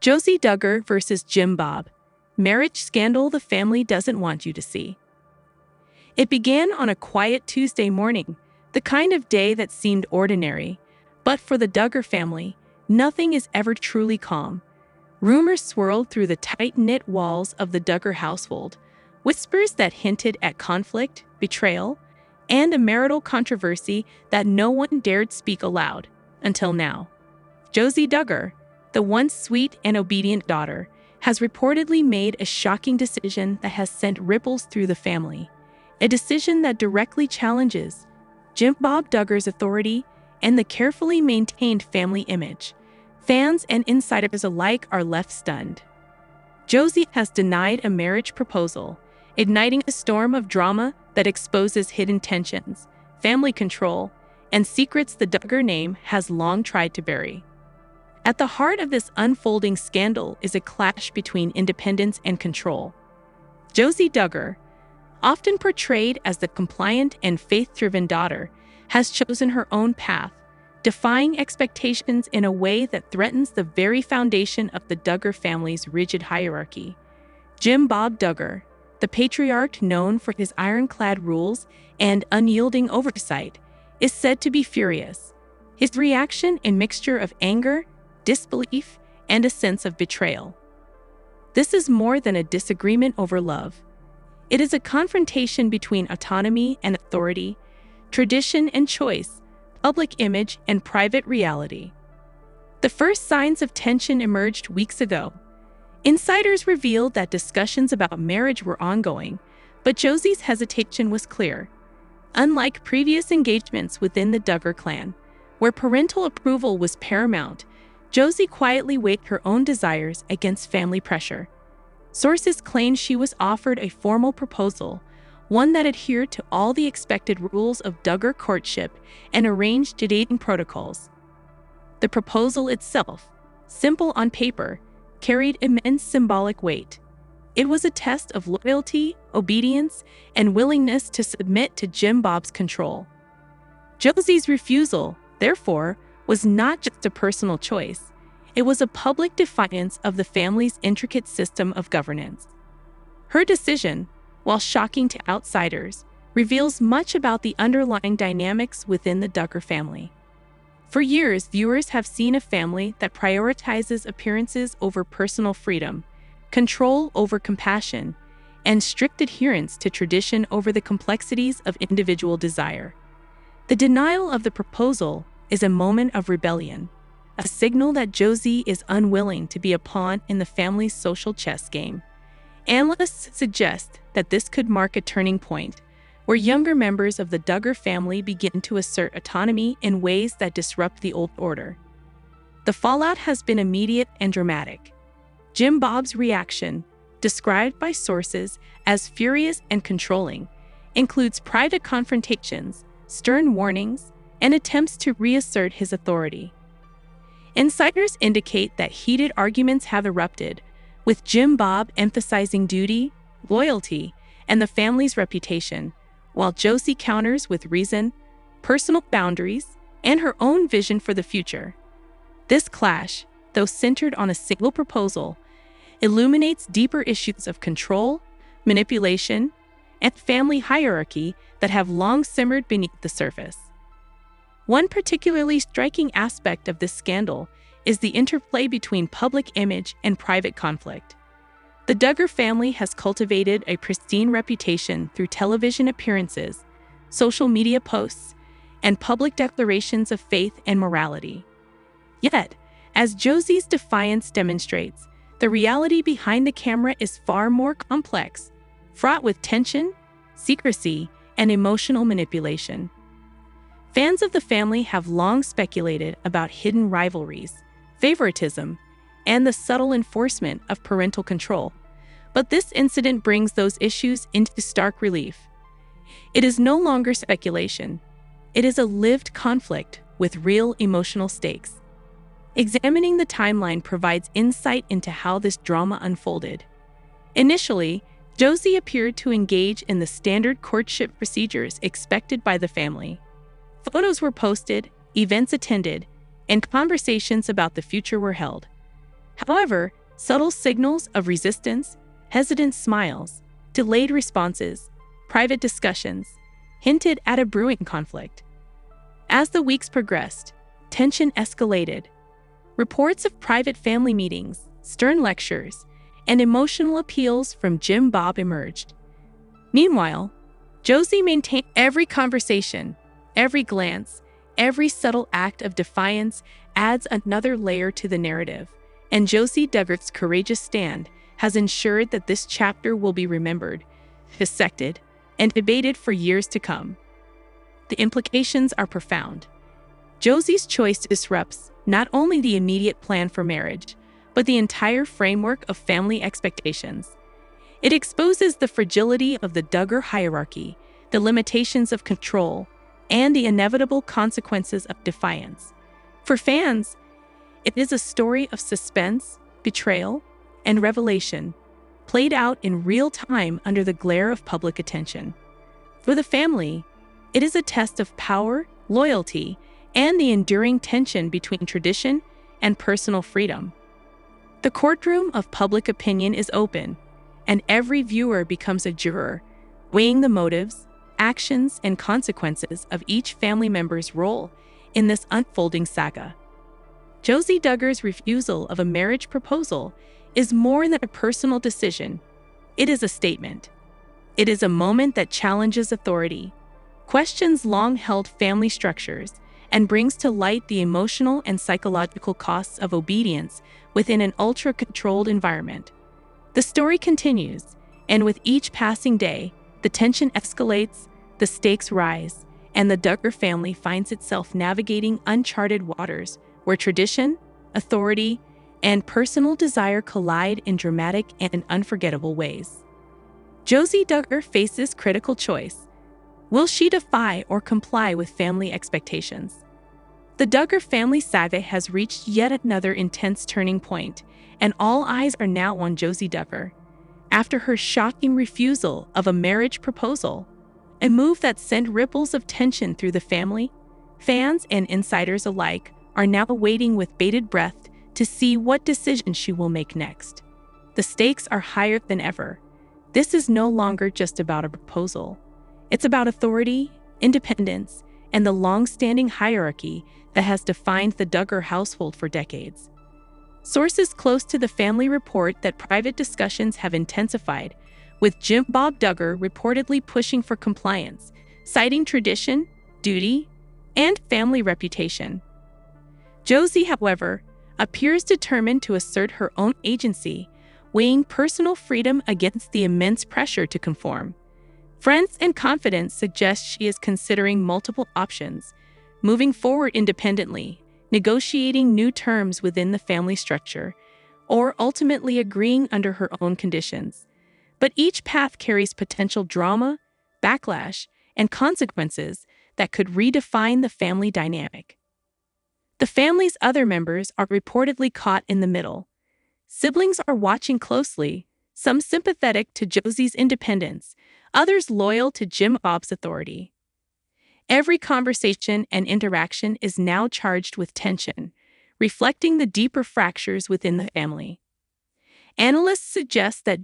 Josie Duggar versus Jim Bob. Marriage scandal the family doesn't want you to see. It began on a quiet Tuesday morning, the kind of day that seemed ordinary. But for the Duggar family, nothing is ever truly calm. Rumors swirled through the tight-knit walls of the Duggar household, whispers that hinted at conflict, betrayal, and a marital controversy that no one dared speak aloud, until now. Josie Duggar, the once sweet and obedient daughter, has reportedly made a shocking decision that has sent ripples through the family. A decision that directly challenges Jim Bob Duggar's authority and the carefully maintained family image. Fans and insiders alike are left stunned. Josie has denied a marriage proposal, igniting a storm of drama that exposes hidden tensions, family control, and secrets the Duggar name has long tried to bury. At the heart of this unfolding scandal is a clash between independence and control. Josie Duggar, often portrayed as the compliant and faith-driven daughter, has chosen her own path, defying expectations in a way that threatens the very foundation of the Duggar family's rigid hierarchy. Jim Bob Duggar, the patriarch known for his ironclad rules and unyielding oversight, is said to be furious. His reaction a mixture of anger, disbelief, and a sense of betrayal. This is more than a disagreement over love. It is a confrontation between autonomy and authority, tradition and choice, public image and private reality. The first signs of tension emerged weeks ago. Insiders revealed that discussions about marriage were ongoing, but Josie's hesitation was clear. Unlike previous engagements within the Duggar clan, where parental approval was paramount, Josie quietly weighed her own desires against family pressure. Sources claim she was offered a formal proposal, one that adhered to all the expected rules of Duggar courtship and arranged dating protocols. The proposal itself, simple on paper, carried immense symbolic weight. It was a test of loyalty, obedience, and willingness to submit to Jim Bob's control. Josie's refusal, therefore, was not just a personal choice. It was a public defiance of the family's intricate system of governance. Her decision, while shocking to outsiders, reveals much about the underlying dynamics within the Duggar family. For years, viewers have seen a family that prioritizes appearances over personal freedom, control over compassion, and strict adherence to tradition over the complexities of individual desire. The denial of the proposal is a moment of rebellion, a signal that Josie is unwilling to be a pawn in the family's social chess game. Analysts suggest that this could mark a turning point, where younger members of the Duggar family begin to assert autonomy in ways that disrupt the old order. The fallout has been immediate and dramatic. Jim Bob's reaction, described by sources as furious and controlling, includes private confrontations, stern warnings, and attempts to reassert his authority. Insiders indicate that heated arguments have erupted, with Jim Bob emphasizing duty, loyalty, and the family's reputation, while Josie counters with reason, personal boundaries, and her own vision for the future. This clash, though centered on a single proposal, illuminates deeper issues of control, manipulation, and family hierarchy that have long simmered beneath the surface. One particularly striking aspect of this scandal is the interplay between public image and private conflict. The Duggar family has cultivated a pristine reputation through television appearances, social media posts, and public declarations of faith and morality. Yet, as Josie's defiance demonstrates, the reality behind the camera is far more complex, fraught with tension, secrecy, and emotional manipulation. Fans of the family have long speculated about hidden rivalries, favoritism, and the subtle enforcement of parental control. But this incident brings those issues into stark relief. It is no longer speculation. It is a lived conflict with real emotional stakes. Examining the timeline provides insight into how this drama unfolded. Initially, Josie appeared to engage in the standard courtship procedures expected by the family. Photos were posted, events attended, and conversations about the future were held. However, subtle signals of resistance, hesitant smiles, delayed responses, private discussions hinted at a brewing conflict. As the weeks progressed, tension escalated. Reports of private family meetings, stern lectures, and emotional appeals from Jim Bob emerged. Meanwhile, Josie maintained every conversation, every glance, every subtle act of defiance adds another layer to the narrative, and Josie Duggar's courageous stand has ensured that this chapter will be remembered, dissected, and debated for years to come. The implications are profound. Josie's choice disrupts not only the immediate plan for marriage, but the entire framework of family expectations. It exposes the fragility of the Duggar hierarchy, the limitations of control, and the inevitable consequences of defiance. For fans, it is a story of suspense, betrayal, and revelation, played out in real time under the glare of public attention. For the family, it is a test of power, loyalty, and the enduring tension between tradition and personal freedom. The courtroom of public opinion is open, and every viewer becomes a juror, weighing the motives, actions, and consequences of each family member's role in this unfolding saga. Josie Duggar's refusal of a marriage proposal is more than a personal decision. It is a statement. It is a moment that challenges authority, questions long-held family structures, and brings to light the emotional and psychological costs of obedience within an ultra-controlled environment. The story continues, and with each passing day, the tension escalates, the stakes rise, and the Duggar family finds itself navigating uncharted waters where tradition, authority, and personal desire collide in dramatic and unforgettable ways. Josie Duggar faces critical choice. Will she defy or comply with family expectations? The Duggar family saga has reached yet another intense turning point, and all eyes are now on Josie Duggar. After her shocking refusal of a marriage proposal, a move that sent ripples of tension through the family, fans and insiders alike are now waiting with bated breath to see what decision she will make next. The stakes are higher than ever. This is no longer just about a proposal. It's about authority, independence, and the long-standing hierarchy that has defined the Duggar household for decades. Sources close to the family report that private discussions have intensified, with Jim Bob Duggar reportedly pushing for compliance, citing tradition, duty, and family reputation. Josie, however, appears determined to assert her own agency, weighing personal freedom against the immense pressure to conform. Friends and confidants suggest she is considering multiple options, moving forward independently, negotiating new terms within the family structure, or ultimately agreeing under her own conditions. But each path carries potential drama, backlash, and consequences that could redefine the family dynamic. The family's other members are reportedly caught in the middle. Siblings are watching closely, some sympathetic to Josie's independence, others loyal to Jim Bob's authority. Every conversation and interaction is now charged with tension, reflecting the deeper fractures within the family. Analysts suggest that